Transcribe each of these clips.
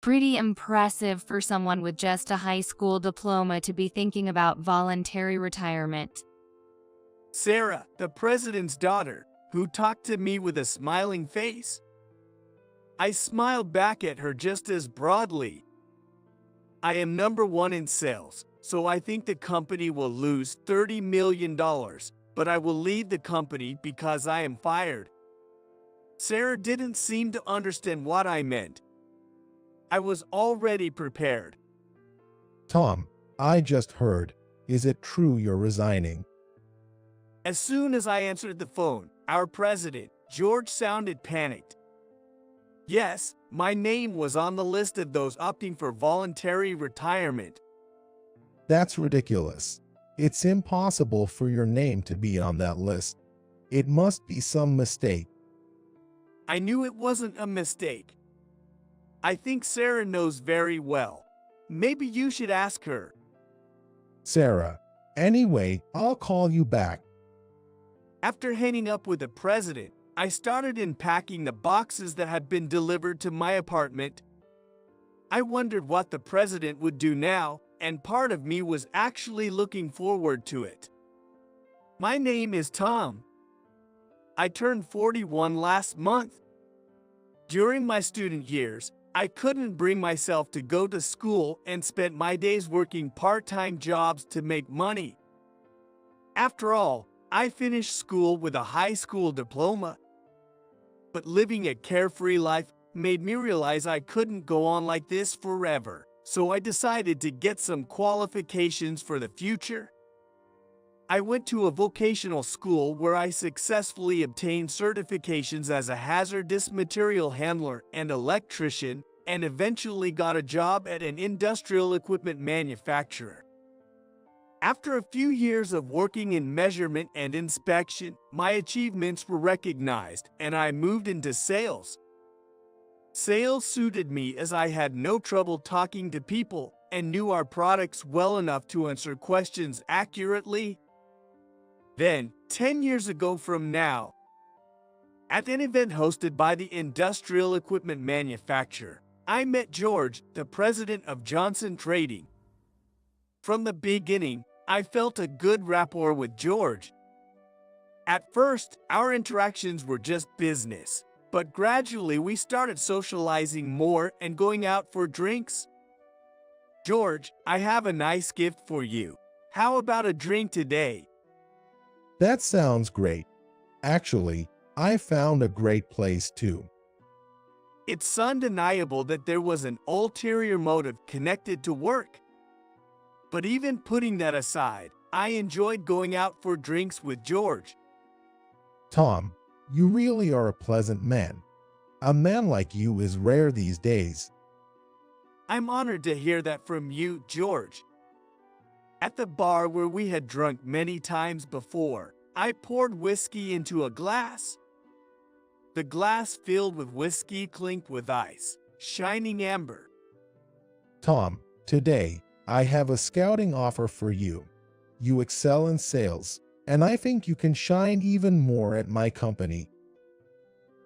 Pretty impressive for someone with just a high school diploma to be thinking about voluntary retirement. Sarah, the president's daughter, who talked to me with a smiling face. I smiled back at her just as broadly. I am #1 in sales, so I think the company will lose $30 million, but I will leave the company because I am fired. Sarah didn't seem to understand what I meant. I was already prepared. Tom, I just heard. Is it true you're resigning? As soon as I answered the phone, our president, George, sounded panicked. Yes, my name was on the list of those opting for voluntary retirement. That's ridiculous. It's impossible for your name to be on that list. It must be some mistake. I knew it wasn't a mistake. I think Sarah knows very well. Maybe you should ask her. Sarah, anyway, I'll call you back. After hanging up with the president, I started unpacking the boxes that had been delivered to my apartment. I wondered what the president would do now, and part of me was actually looking forward to it. My name is Tom. I turned 41 last month. During my student years, I couldn't bring myself to go to school and spent my days working part-time jobs to make money. After all, I finished school with a high school diploma. But living a carefree life made me realize I couldn't go on like this forever, so I decided to get some qualifications for the future. I went to a vocational school where I successfully obtained certifications as a hazardous material handler and electrician, and eventually got a job at an industrial equipment manufacturer. After a few years of working in measurement and inspection, my achievements were recognized, and I moved into sales. Sales suited me as I had no trouble talking to people and knew our products well enough to answer questions accurately. Then, 10 years ago from now, at an event hosted by the industrial equipment manufacturer, I met George, the president of Johnson Trading. From the beginning, I felt a good rapport with George. At first, our interactions were just business, but gradually we started socializing more and going out for drinks. George, I have a nice gift for you. How about a drink today? That sounds great. Actually, I found a great place too. It's undeniable that there was an ulterior motive connected to work. But even putting that aside, I enjoyed going out for drinks with George. Tom, you really are a pleasant man. A man like you is rare these days. I'm honored to hear that from you, George. At the bar where we had drunk many times before, I poured whiskey into a glass. The glass filled with whiskey clinked with ice, shining amber. Tom, today, I have a scouting offer for you. You excel in sales, and I think you can shine even more at my company.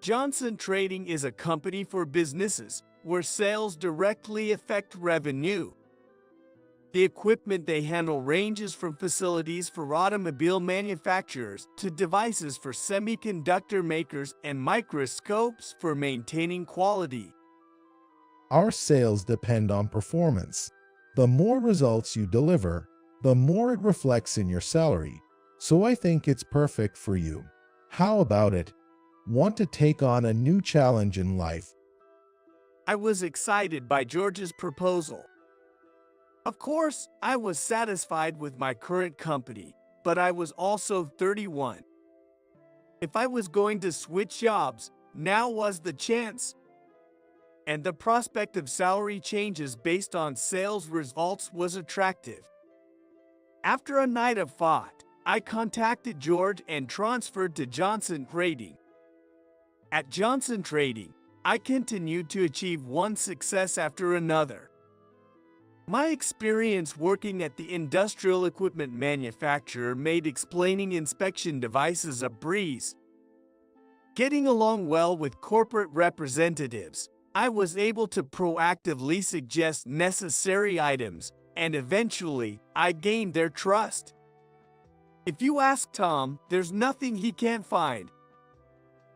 Johnson Trading is a company for businesses where sales directly affect revenue. The equipment they handle ranges from facilities for automobile manufacturers to devices for semiconductor makers and microscopes for maintaining quality. Our sales depend on performance. The more results you deliver, the more it reflects in your salary. So I think it's perfect for you. How about it? Want to take on a new challenge in life? I was excited by George's proposal. Of course, I was satisfied with my current company, but I was also 31. If I was going to switch jobs, now was the chance. And the prospect of salary changes based on sales results was attractive. After a night of thought, I contacted George and transferred to Johnson Trading. At Johnson Trading, I continued to achieve one success after another. My experience working at the industrial equipment manufacturer made explaining inspection devices a breeze. Getting along well with corporate representatives, I was able to proactively suggest necessary items, and eventually, I gained their trust. If you ask Tom, there's nothing he can't find.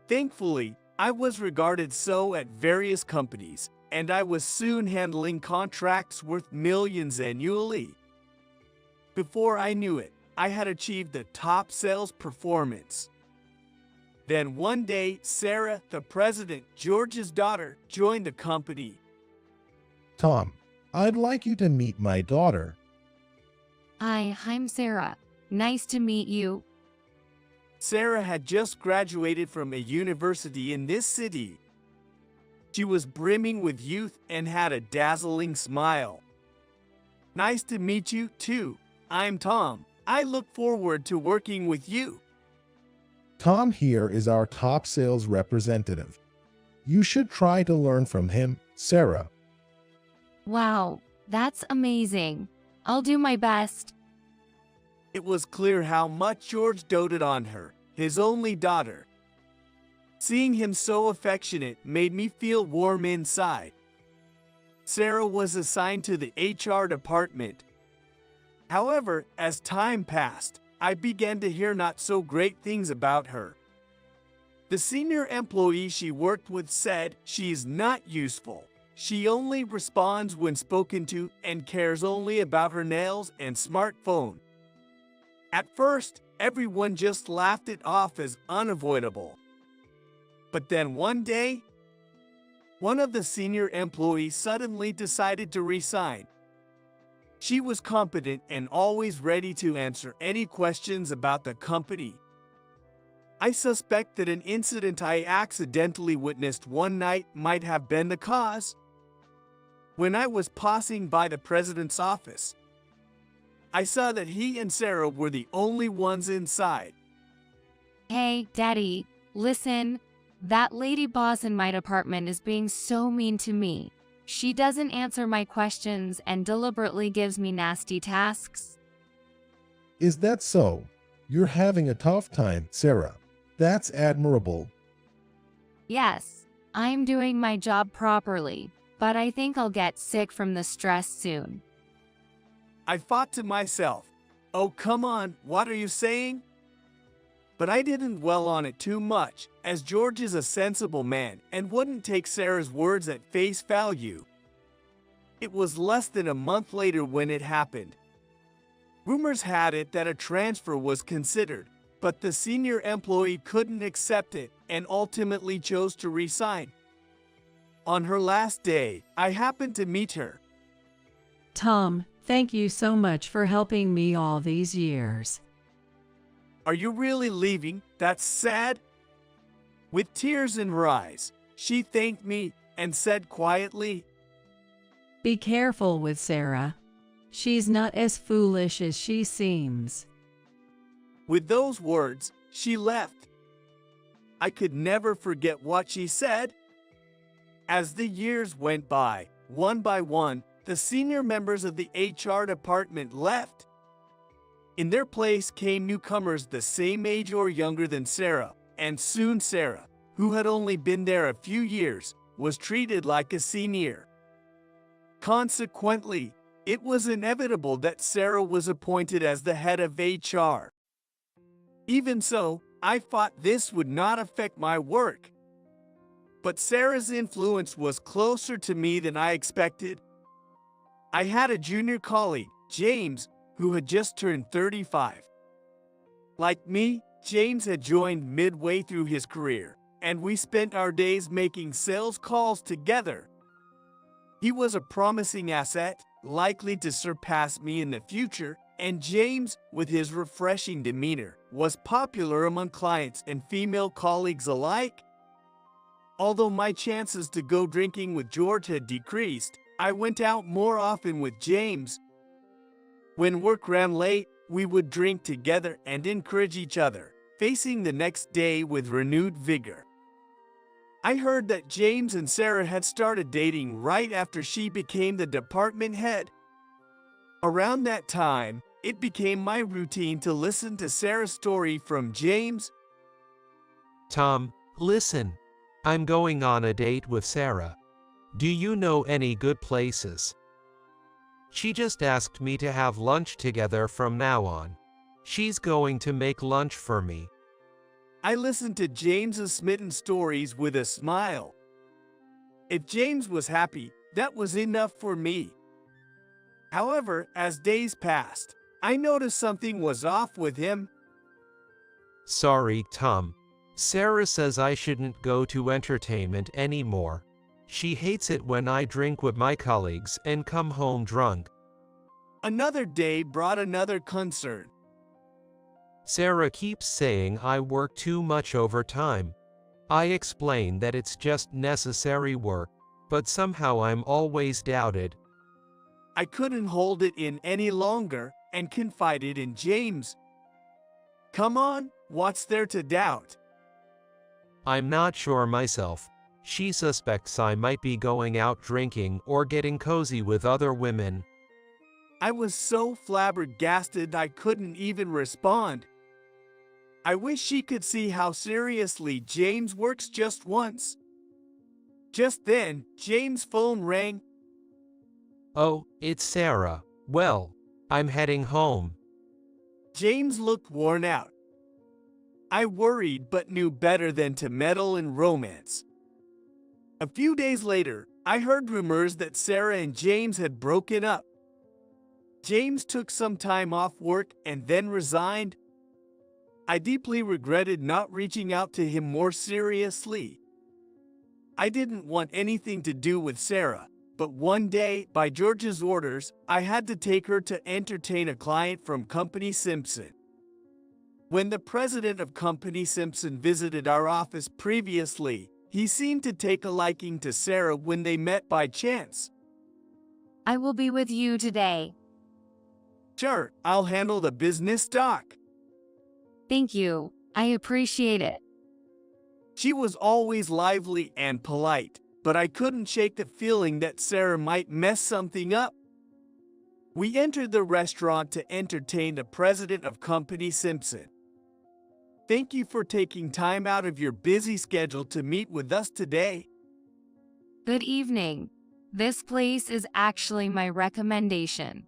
Thankfully, I was regarded so at various companies, and I was soon handling contracts worth millions annually. Before I knew it, I had achieved the top sales performance. Then one day, Sarah, the president, George's daughter, joined the company. Tom, I'd like you to meet my daughter. Hi, I'm Sarah. Nice to meet you. Sarah had just graduated from a university in this city. She was brimming with youth and had a dazzling smile. Nice to meet you, too. I'm Tom. I look forward to working with you. Tom here is our top sales representative. You should try to learn from him, Sarah. Wow, that's amazing. I'll do my best. It was clear how much George doted on her, his only daughter. Seeing him so affectionate made me feel warm inside. Sarah was assigned to the HR department. However, as time passed, I began to hear not so great things about her. The senior employee she worked with said she's not useful. She only responds when spoken to and cares only about her nails and smartphone. At first, everyone just laughed it off as unavoidable. But then one day, one of the senior employees suddenly decided to resign. She was competent and always ready to answer any questions about the company. I suspect that an incident I accidentally witnessed one night might have been the cause. When I was passing by the president's office, I saw that he and Sarah were the only ones inside. Hey, Daddy, listen. That lady boss in my department is being so mean to me. She doesn't answer my questions and deliberately gives me nasty tasks. Is that so? You're having a tough time, Sarah. That's admirable. Yes, I'm doing my job properly, but I think I'll get sick from the stress soon. I thought to myself, oh come on, what are you saying? But I didn't dwell on it too much, as George is a sensible man and wouldn't take Sarah's words at face value. It was less than a month later when it happened. Rumors had it that a transfer was considered, but the senior employee couldn't accept it and ultimately chose to resign. On her last day, I happened to meet her. Tom, thank you so much for helping me all these years. Are you really leaving? That's sad. With tears in her eyes, she thanked me and said quietly, Be careful with Sarah. She's not as foolish as she seems. With those words, she left. I could never forget what she said. As the years went by, one by one, the senior members of the HR department left. In their place came newcomers the same age or younger than Sarah, and soon Sarah, who had only been there a few years, was treated like a senior. Consequently, it was inevitable that Sarah was appointed as the head of HR. Even so, I thought this would not affect my work. But Sarah's influence was closer to me than I expected. I had a junior colleague, James, who had just turned 35. Like me, James had joined midway through his career, and we spent our days making sales calls together. He was a promising asset, likely to surpass me in the future, and James, with his refreshing demeanor, was popular among clients and female colleagues alike. Although my chances to go drinking with George had decreased, I went out more often with James. When work ran late, we would drink together and encourage each other, facing the next day with renewed vigor. I heard that James and Sarah had started dating right after she became the department head. Around that time, it became my routine to listen to Sarah's story from James. Tom, listen. I'm going on a date with Sarah. Do you know any good places? She just asked me to have lunch together from now on. She's going to make lunch for me. I listened to James's smitten stories with a smile. If James was happy, that was enough for me. However, as days passed, I noticed something was off with him. Sorry, Tom. Sarah says I shouldn't go to entertainment anymore. She hates it when I drink with my colleagues and come home drunk. Another day brought another concern. Sarah keeps saying I work too much overtime. I explain that it's just necessary work, but somehow I'm always doubted. I couldn't hold it in any longer and confided in James. Come on, what's there to doubt? I'm not sure myself. She suspects I might be going out drinking or getting cozy with other women. I was so flabbergasted I couldn't even respond. I wish she could see how seriously James works just once. Just then, James' phone rang. Oh, it's Sarah. Well, I'm heading home. James looked worn out. I worried but knew better than to meddle in romance. A few days later, I heard rumors that Sarah and James had broken up. James took some time off work and then resigned. I deeply regretted not reaching out to him more seriously. I didn't want anything to do with Sarah, but one day, by George's orders, I had to take her to entertain a client from Company Simpson. When the president of Company Simpson visited our office previously, he seemed to take a liking to Sarah when they met by chance. I will be with you today. Sure, I'll handle the business talk. Thank you. I appreciate it. She was always lively and polite, but I couldn't shake the feeling that Sarah might mess something up. We entered the restaurant to entertain the president of Company Simpson. Thank you for taking time out of your busy schedule to meet with us today. Good evening. This place is actually my recommendation.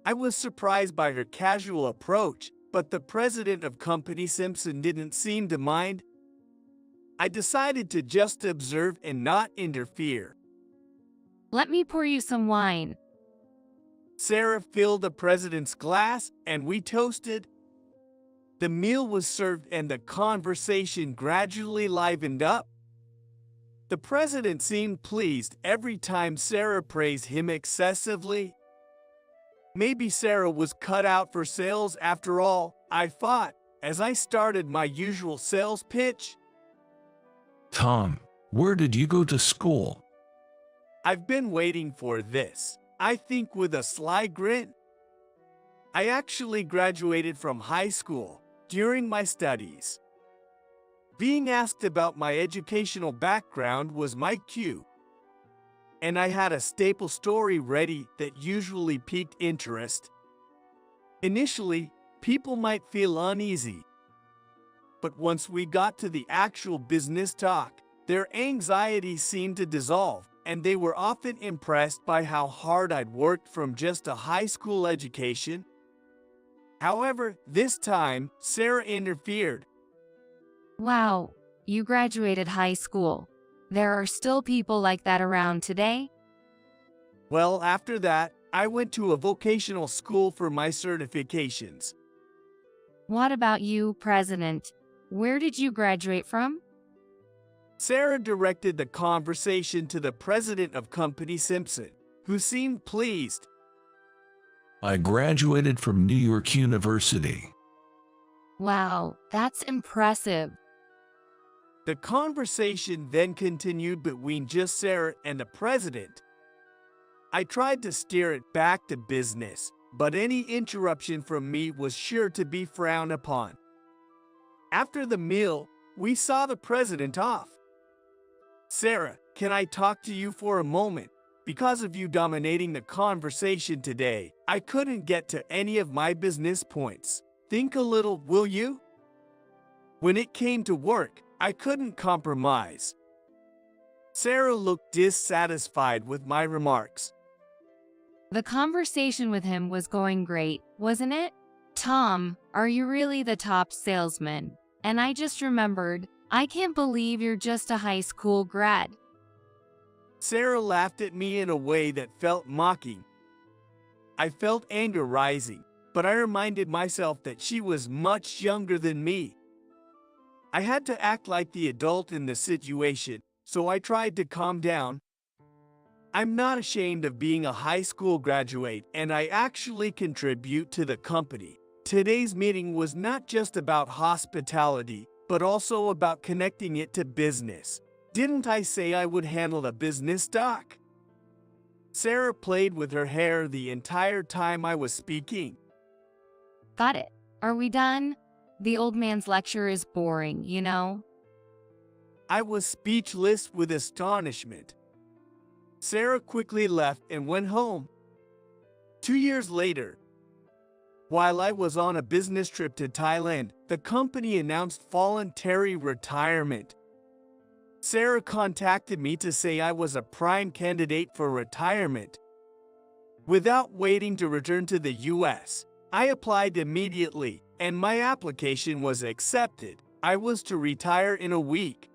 I was surprised by her casual approach, but the president of Company Simpson didn't seem to mind. I decided to just observe and not interfere. Let me pour you some wine. Sarah filled the president's glass and we toasted. The meal was served and the conversation gradually livened up. The president seemed pleased every time Sarah praised him excessively. Maybe Sarah was cut out for sales after all, I thought, as I started my usual sales pitch. Tom, where did you go to school? I've been waiting for this, I think with a sly grin. I actually graduated from high school during my studies. Being asked about my educational background was my cue, and I had a staple story ready that usually piqued interest. Initially, people might feel uneasy, but once we got to the actual business talk, their anxiety seemed to dissolve, and they were often impressed by how hard I'd worked from just a high school education. However, this time, Sarah interfered. Wow, you graduated high school. There are still people like that around today? Well, after that, I went to a vocational school for my certifications. What about you, President? Where did you graduate from? Sarah directed the conversation to the president of Company Simpson, who seemed pleased. I graduated from New York University. Wow, that's impressive. The conversation then continued between just Sarah and the president. I tried to steer it back to business, but any interruption from me was sure to be frowned upon. After the meal, we saw the president off. Sarah, can I talk to you for a moment? Because of you dominating the conversation today, I couldn't get to any of my business points. Think a little, will you? When it came to work, I couldn't compromise. Sarah looked dissatisfied with my remarks. The conversation with him was going great, wasn't it? Tom, are you really the top salesman? And I just remembered, I can't believe you're just a high school grad. Sarah laughed at me in a way that felt mocking. I felt anger rising, but I reminded myself that she was much younger than me. I had to act like the adult in the situation, so I tried to calm down. I'm not ashamed of being a high school graduate, and I actually contribute to the company. Today's meeting was not just about hospitality, but also about connecting it to business. Didn't I say I would handle the business doc? Sarah played with her hair the entire time I was speaking. Got it. Are we done? The old man's lecture is boring, you know? I was speechless with astonishment. Sarah quickly left and went home. 2 years later, while I was on a business trip to Thailand, the company announced voluntary retirement. Sarah contacted me to say I was a prime candidate for retirement. Without waiting to return to the US, I applied immediately, and my application was accepted. I was to retire in a week.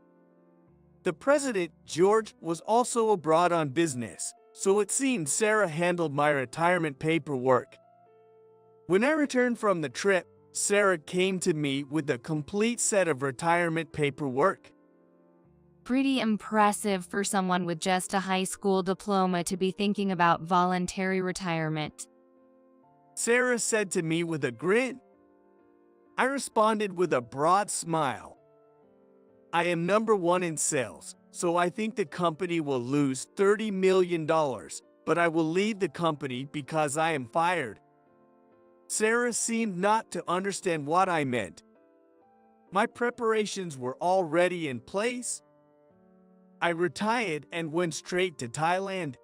The president, George, was also abroad on business, so it seemed Sarah handled my retirement paperwork. When I returned from the trip, Sarah came to me with a complete set of retirement paperwork. Pretty impressive for someone with just a high school diploma to be thinking about voluntary retirement. Sarah said to me with a grin. I responded with a broad smile. I am #1 in sales, so I think the company will lose $30 million, but I will leave the company because I am fired. Sarah seemed not to understand what I meant. My preparations were already in place. I retired and went straight to Thailand.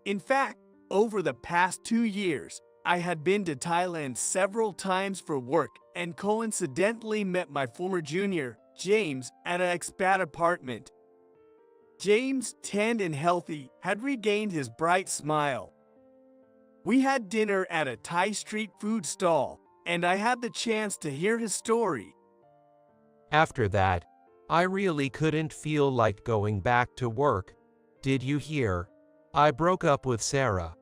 In fact, over the past 2 years, I had been to Thailand several times for work and coincidentally met my former junior, James, at an expat apartment. James, tanned and healthy, had regained his bright smile. We had dinner at a Thai street food stall, and I had the chance to hear his story. After that, I really couldn't feel like going back to work. Did you hear? I broke up with Sarah.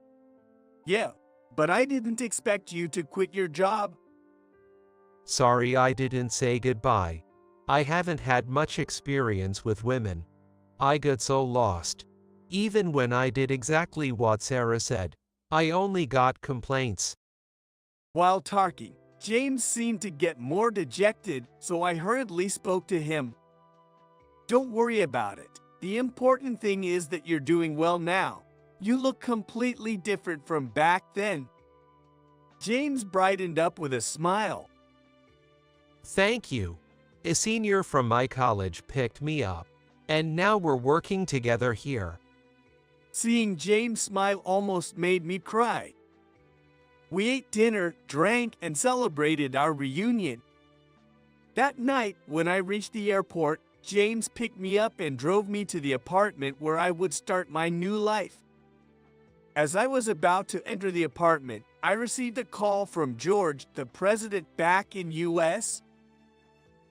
Yeah, but I didn't expect you to quit your job. Sorry I didn't say goodbye. I haven't had much experience with women. I got so lost. Even when I did exactly what Sarah said, I only got complaints. While talking, James seemed to get more dejected, so I hurriedly spoke to him. Don't worry about it. The important thing is that you're doing well now. You look completely different from back then. James brightened up with a smile. Thank you. A senior from my college picked me up, and now we're working together here. Seeing James smile almost made me cry. We ate dinner, drank, and celebrated our reunion. That night, when I reached the airport, James picked me up and drove me to the apartment where I would start my new life. As I was about to enter the apartment, I received a call from George, the president back in US.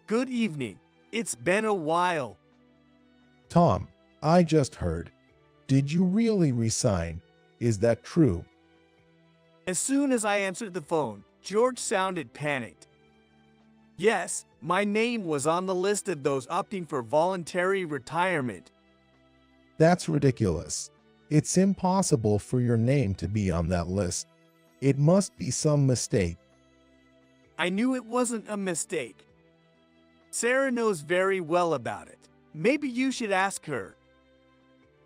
Good evening. It's been a while. Tom, I just heard. Did you really resign? Is that true? As soon as I answered the phone, George sounded panicked. Yes, my name was on the list of those opting for voluntary retirement. That's ridiculous. It's impossible for your name to be on that list. It must be some mistake. I knew it wasn't a mistake. Sarah knows very well about it. Maybe you should ask her.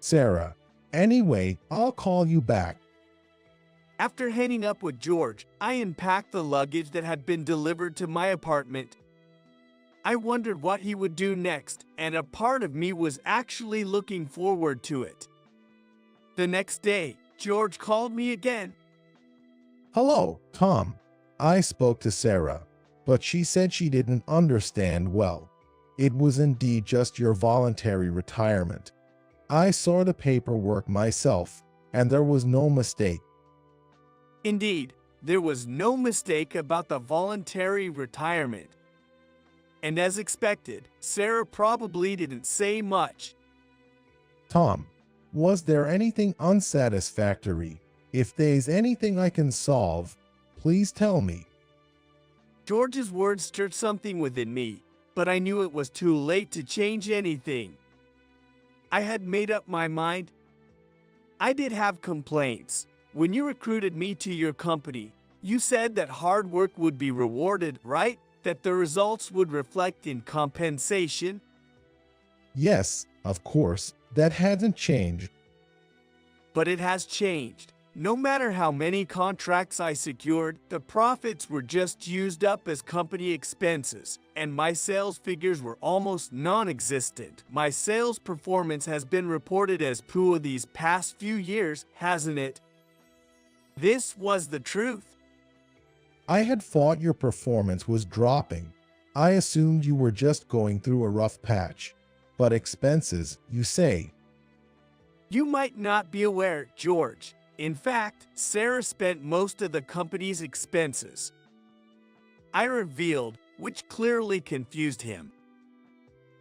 Sarah, anyway, I'll call you back. After hanging up with George, I unpacked the luggage that had been delivered to my apartment. I wondered what he would do next, and a part of me was actually looking forward to it. The next day, George called me again. Hello, Tom. I spoke to Sarah, but she said she didn't understand well. It was indeed just your voluntary retirement. I saw the paperwork myself, and there was no mistake. Indeed, there was no mistake about the voluntary retirement. And as expected, Sarah probably didn't say much. Tom, was there anything unsatisfactory? If there's anything I can solve, please tell me. George's words stirred something within me, but I knew it was too late to change anything. I had made up my mind. I did have complaints. When you recruited me to your company, you said that hard work would be rewarded, right? That the results would reflect in compensation? Yes, of course, that hasn't changed. But it has changed. No matter how many contracts I secured, the profits were just used up as company expenses, and my sales figures were almost non-existent. My sales performance has been reported as poor these past few years, hasn't it? This was the truth. I had thought your performance was dropping. I assumed you were just going through a rough patch. But expenses, you say? You might not be aware, George. In fact, Sarah spent most of the company's expenses. I revealed, which clearly confused him.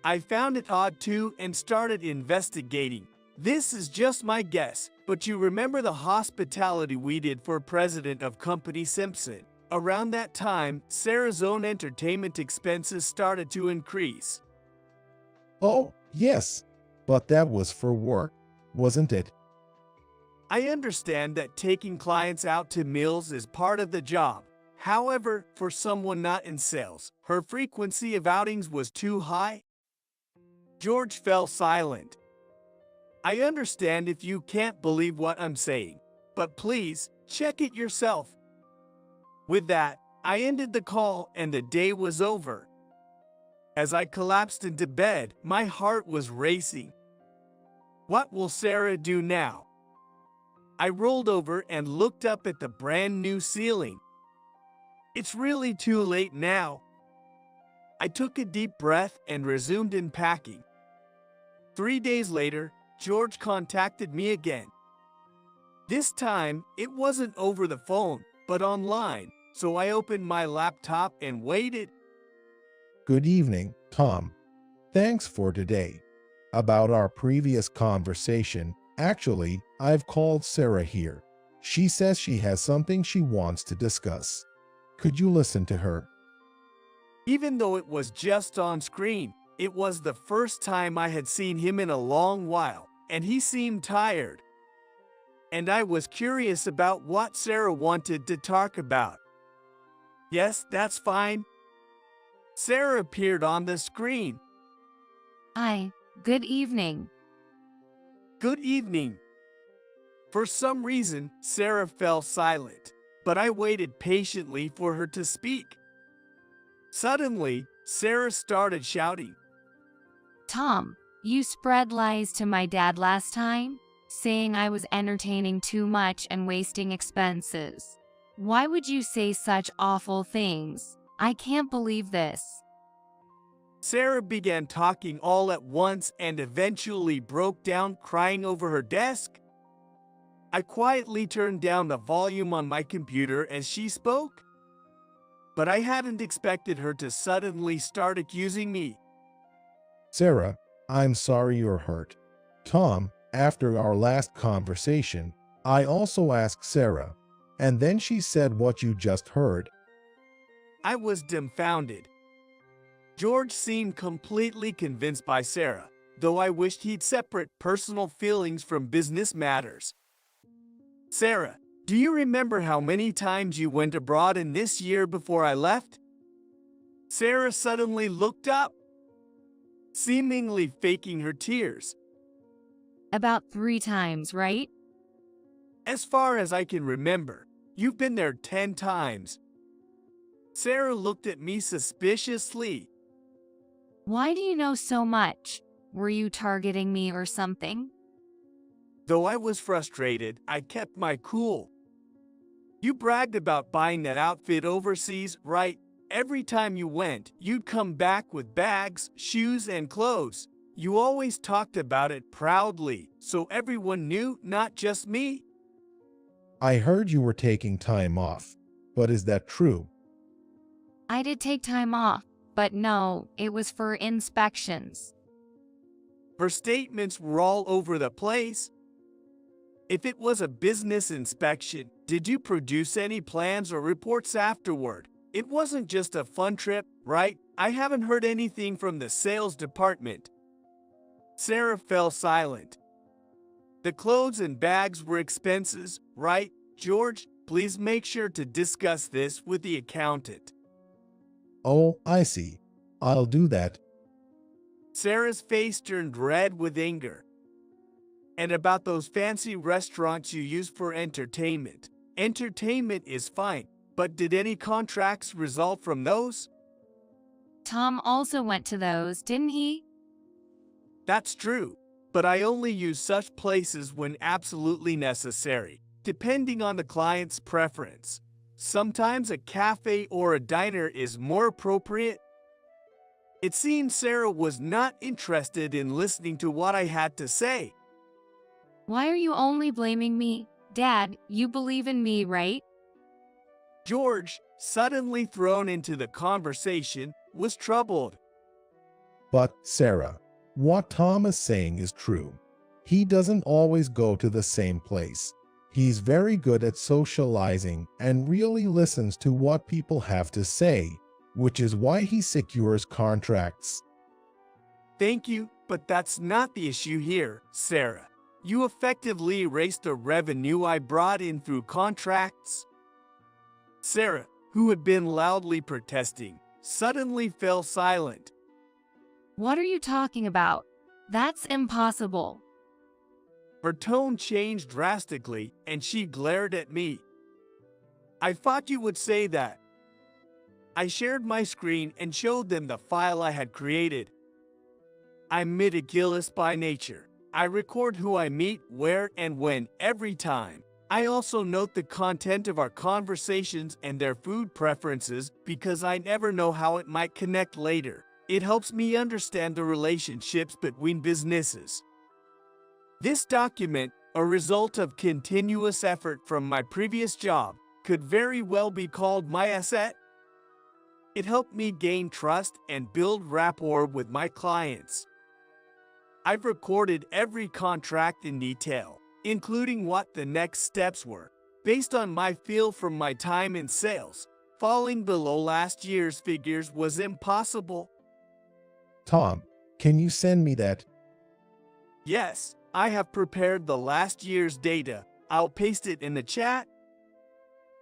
I found it odd too and started investigating. This is just my guess, but you remember the hospitality we did for President of Company Simpson? Around that time, Sarah's own entertainment expenses started to increase. Oh, yes, but that was for work, wasn't it? I understand that taking clients out to meals is part of the job. However, for someone not in sales, her frequency of outings was too high. George fell silent. I understand if you can't believe what I'm saying, but please, check it yourself. With that, I ended the call and the day was over. As I collapsed into bed, my heart was racing. What will Sarah do now? I rolled over and looked up at the brand new ceiling. It's really too late now. I took a deep breath and resumed in packing. 3 days later, George contacted me again. This time, it wasn't over the phone, but online, so I opened my laptop and waited. Good evening, Tom. Thanks for today. About our previous conversation, actually, I've called Sarah here. She says she has something she wants to discuss. Could you listen to her? Even though it was just on screen, it was the first time I had seen him in a long while, and he seemed tired. And I was curious about what Sarah wanted to talk about. Yes, that's fine. Sarah appeared on the screen. Hi, good evening. Good evening. For some reason, Sarah fell silent, but I waited patiently for her to speak. Suddenly, Sarah started shouting. Tom, you spread lies to my dad last time, saying I was entertaining too much and wasting expenses. Why would you say such awful things? I can't believe this. Sarah began talking all at once and eventually broke down crying over her desk. I quietly turned down the volume on my computer as she spoke. But I hadn't expected her to suddenly start accusing me. Sarah, I'm sorry you're hurt. Tom, after our last conversation, I also asked Sarah, and then she said what you just heard. I was dumbfounded. George seemed completely convinced by Sarah, though I wished he'd separate personal feelings from business matters. Sarah, do you remember how many times you went abroad in this year before I left? Sarah suddenly looked up, seemingly faking her tears. About 3 times, right? As far as I can remember, you've been there 10 times. Sarah looked at me suspiciously. Why do you know so much? Were you targeting me or something? Though I was frustrated, I kept my cool. You bragged about buying that outfit overseas, right? Every time you went, you'd come back with bags, shoes, and clothes. You always talked about it proudly, so everyone knew, not just me. I heard you were taking time off, but is that true? I did take time off, but no, it was for inspections. Her statements were all over the place. If it was a business inspection, did you produce any plans or reports afterward? It wasn't just a fun trip, right? I haven't heard anything from the sales department. Sarah fell silent. The clothes and bags were expenses, right? George, please make sure to discuss this with the accountant. Oh, I see. I'll do that. Sarah's face turned red with anger. And about those fancy restaurants you use for entertainment. Entertainment is fine, but did any contracts result from those? Tom also went to those, didn't he? That's true, but I only use such places when absolutely necessary, depending on the client's preference. Sometimes a cafe or a diner is more appropriate. It seems Sarah was not interested in listening to what I had to say. Why are you only blaming me? Dad, you believe in me, right? George, suddenly thrown into the conversation, was troubled. But, Sarah, what Tom is saying is true. He doesn't always go to the same place. He's very good at socializing and really listens to what people have to say, which is why he secures contracts. Thank you, but that's not the issue here, Sarah. You effectively erased the revenue I brought in through contracts. Sarah, who had been loudly protesting, suddenly fell silent. What are you talking about? That's impossible. Her tone changed drastically, and she glared at me. I thought you would say that. I shared my screen and showed them the file I had created. I'm meticulous by nature. I record who I meet, where, and when every time. I also note the content of our conversations and their food preferences because I never know how it might connect later. It helps me understand the relationships between businesses. This document, a result of continuous effort from my previous job, could very well be called my asset. It helped me gain trust and build rapport with my clients. I've recorded every contract in detail, including what the next steps were. Based on my feel from my time in sales, falling below last year's figures was impossible. Tom, can you send me that? Yes, I have prepared the last year's data. I'll paste it in the chat.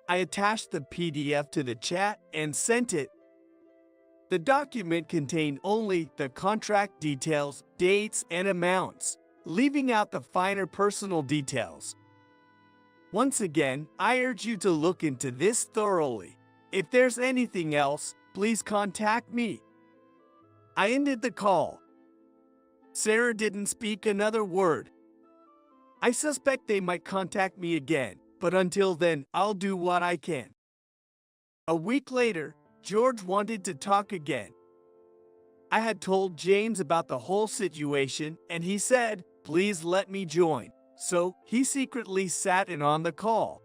I attached the PDF to the chat and sent it. The document contained only the contract details, dates, and amounts, leaving out the finer personal details. Once again, I urge you to look into this thoroughly. If there's anything else, please contact me. I ended the call. Sarah didn't speak another word. I suspect they might contact me again, but until then, I'll do what I can. A week later, George wanted to talk again. I had told James about the whole situation, and he said, please let me join. So, he secretly sat in on the call.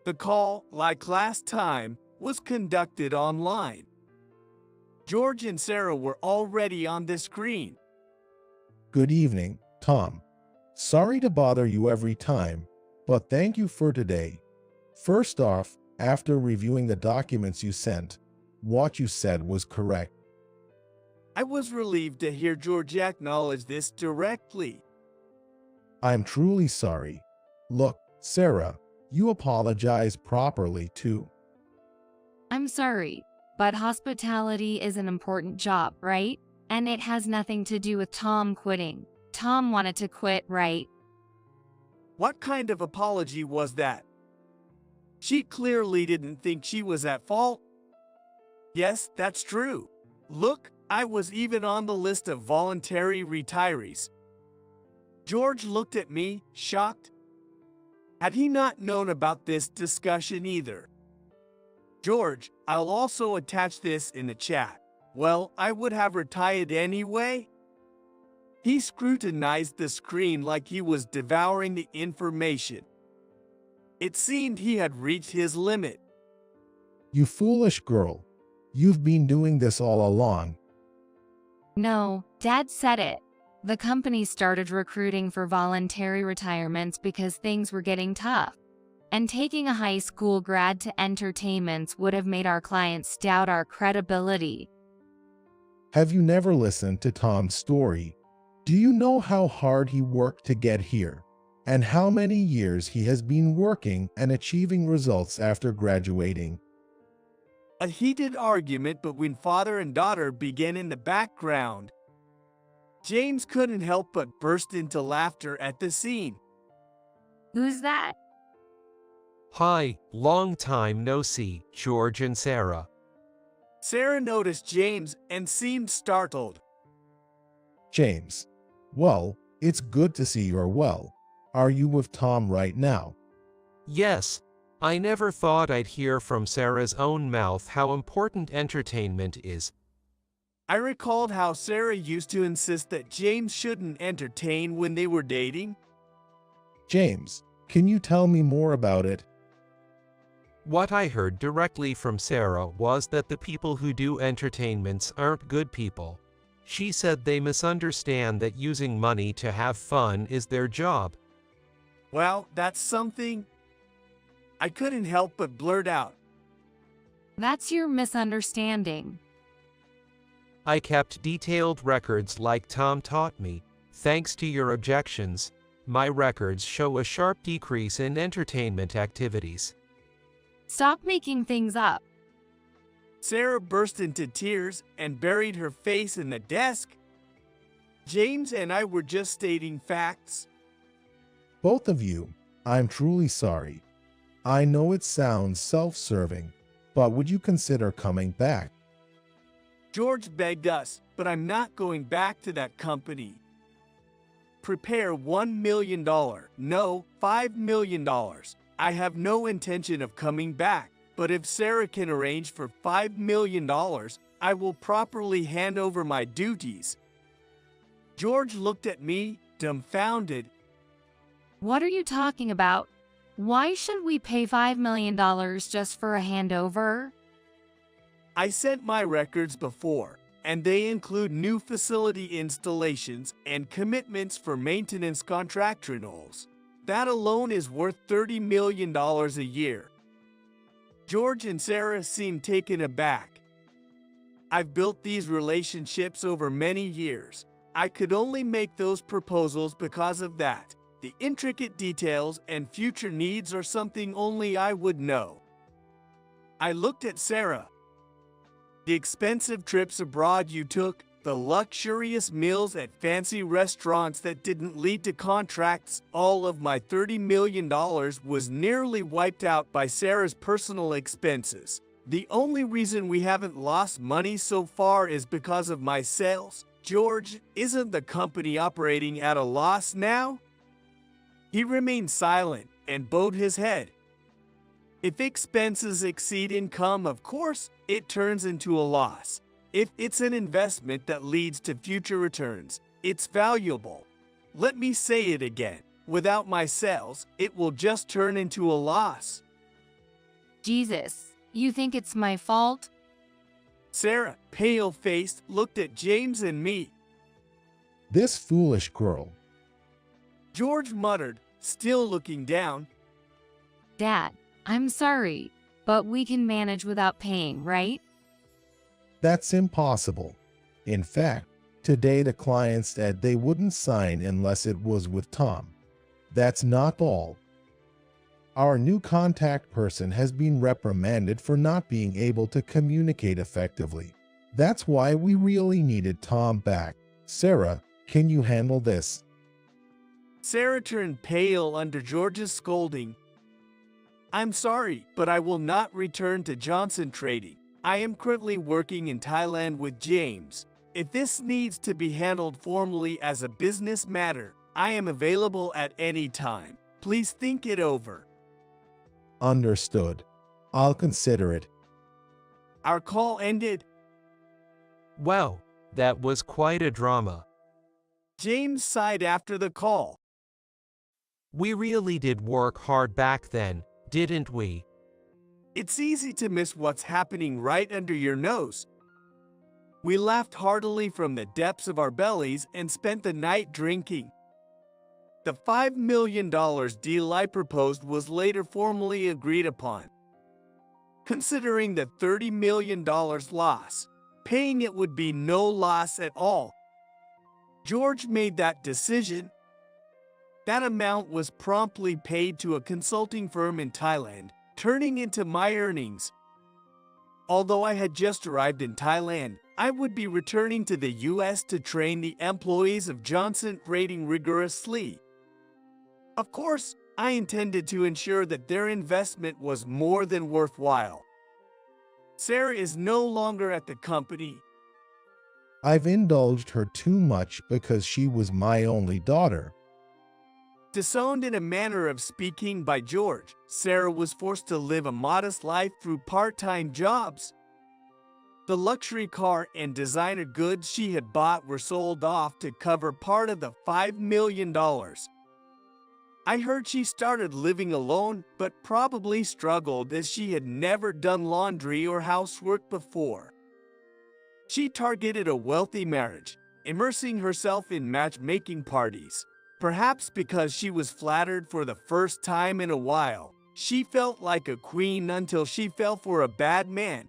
The call, like last time, was conducted online. George and Sarah were already on the screen. Good evening, Tom. Sorry to bother you every time, but thank you for today. First off, after reviewing the documents you sent, what you said was correct. I was relieved to hear George acknowledge this directly. I'm truly sorry. Look, Sarah, you apologize properly too. I'm sorry, but hospitality is an important job, right? And it has nothing to do with Tom quitting. Tom wanted to quit, right? What kind of apology was that? She clearly didn't think she was at fault. Yes, that's true. Look, I was even on the list of voluntary retirees. George looked at me, shocked. Had he not known about this discussion either? George, I'll also attach this in the chat. Well, I would have retired anyway. He scrutinized the screen like he was devouring the information. It seemed he had reached his limit. You foolish girl. You've been doing this all along. No, Dad said it. The company started recruiting for voluntary retirements because things were getting tough. And taking a high school grad to entertainments would have made our clients doubt our credibility. Have you never listened to Tom's story? Do you know how hard he worked to get here? And how many years he has been working and achieving results after graduating? A heated argument between father and daughter began in the background. James couldn't help but burst into laughter at the scene. Who's that? Hi, long time no see, George and Sarah. Sarah noticed James and seemed startled. James. Well, it's good to see you're well. Are you with Tom right now? Yes, I never thought I'd hear from Sarah's own mouth how important entertainment is. I recalled how Sarah used to insist that James shouldn't entertain when they were dating. James, can you tell me more about it? What I heard directly from Sarah was that the people who do entertainments aren't good people. She said they misunderstand that using money to have fun is their job. Well, that's something. I couldn't help but blurt out. That's your misunderstanding. I kept detailed records like Tom taught me. Thanks to your objections, my records show a sharp decrease in entertainment activities. Stop making things up. Sarah burst into tears and buried her face in the desk. James and I were just stating facts. Both of you, I'm truly sorry. I know it sounds self-serving, but would you consider coming back? George begged us, but I'm not going back to that company. Prepare $1 million, no, $5 million. I have no intention of coming back, but if Sarah can arrange for $5 million, I will properly hand over my duties. George looked at me, dumbfounded. What are you talking about? Why should we pay $5 million just for a handover? I sent my records before, and they include new facility installations and commitments for maintenance contract renewals. That alone is worth $30 million a year. George and Sarah seemed taken aback. I've built these relationships over many years. I could only make those proposals because of that. The intricate details and future needs are something only I would know. I looked at Sarah. The expensive trips abroad you took, the luxurious meals at fancy restaurants that didn't lead to contracts, all of my $30 million was nearly wiped out by Sarah's personal expenses. The only reason we haven't lost money so far is because of my sales. George, isn't the company operating at a loss now? He remained silent and bowed his head. If expenses exceed income, of course, it turns into a loss. If it's an investment that leads to future returns, it's valuable. Let me say it again. Without my sales, it will just turn into a loss. Jesus, you think it's my fault? Sarah, pale-faced, looked at James and me. This foolish girl. George muttered, still looking down. Dad, I'm sorry, but we can manage without paying, right? That's impossible. In fact, today the client said they wouldn't sign unless it was with Tom. That's not all. Our new contact person has been reprimanded for not being able to communicate effectively. That's why we really needed Tom back. Sarah, can you handle this? Sarah turned pale under George's scolding. I'm sorry, but I will not return to Johnson Trading. I am currently working in Thailand with James. If this needs to be handled formally as a business matter, I am available at any time. Please think it over. Understood. I'll consider it. Our call ended. Wow, that was quite a drama. James sighed after the call. We really did work hard back then, didn't we? It's easy to miss what's happening right under your nose. We laughed heartily from the depths of our bellies and spent the night drinking. The $5 million deal I proposed was later formally agreed upon. Considering the $30 million loss, paying it would be no loss at all. George made that decision. That amount was promptly paid to a consulting firm in Thailand, turning into my earnings. Although I had just arrived in Thailand, I would be returning to the US to train the employees of Johnson Rating rigorously. Of course, I intended to ensure that their investment was more than worthwhile. Sarah is no longer at the company. I've indulged her too much because she was my only daughter. Disowned in a manner of speaking by George, Sarah was forced to live a modest life through part-time jobs. The luxury car and designer goods she had bought were sold off to cover part of the $5 million. I heard she started living alone, but probably struggled as she had never done laundry or housework before. She targeted a wealthy marriage, immersing herself in matchmaking parties. Perhaps because she was flattered for the first time in a while, she felt like a queen until she fell for a bad man.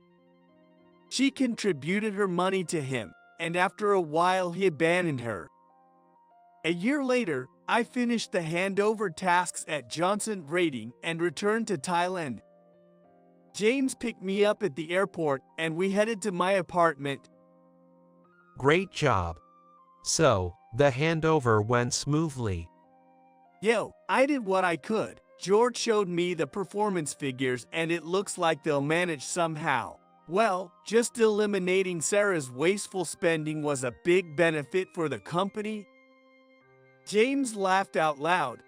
She contributed her money to him, and after a while he abandoned her. A year later, I finished the handover tasks at Johnson Rating and returned to Thailand. James picked me up at the airport and we headed to my apartment. Great job. So, the handover went smoothly. Yo, I did what I could. George showed me the performance figures and it looks like they'll manage somehow. Well, just eliminating Sarah's wasteful spending was a big benefit for the company. James laughed out loud.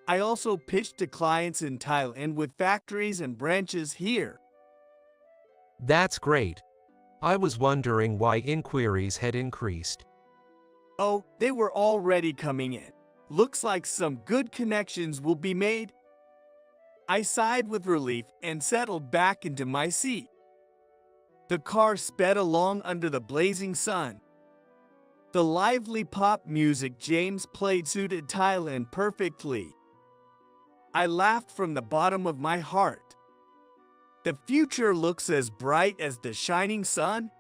I also pitched to clients in Thailand with factories and branches here. That's great. I was wondering why inquiries had increased. Oh, they were already coming in. Looks like some good connections will be made. I sighed with relief and settled back into my seat. The car sped along under the blazing sun. The lively pop music James played suited Thailand perfectly. I laughed from the bottom of my heart. The future looks as bright as the shining sun.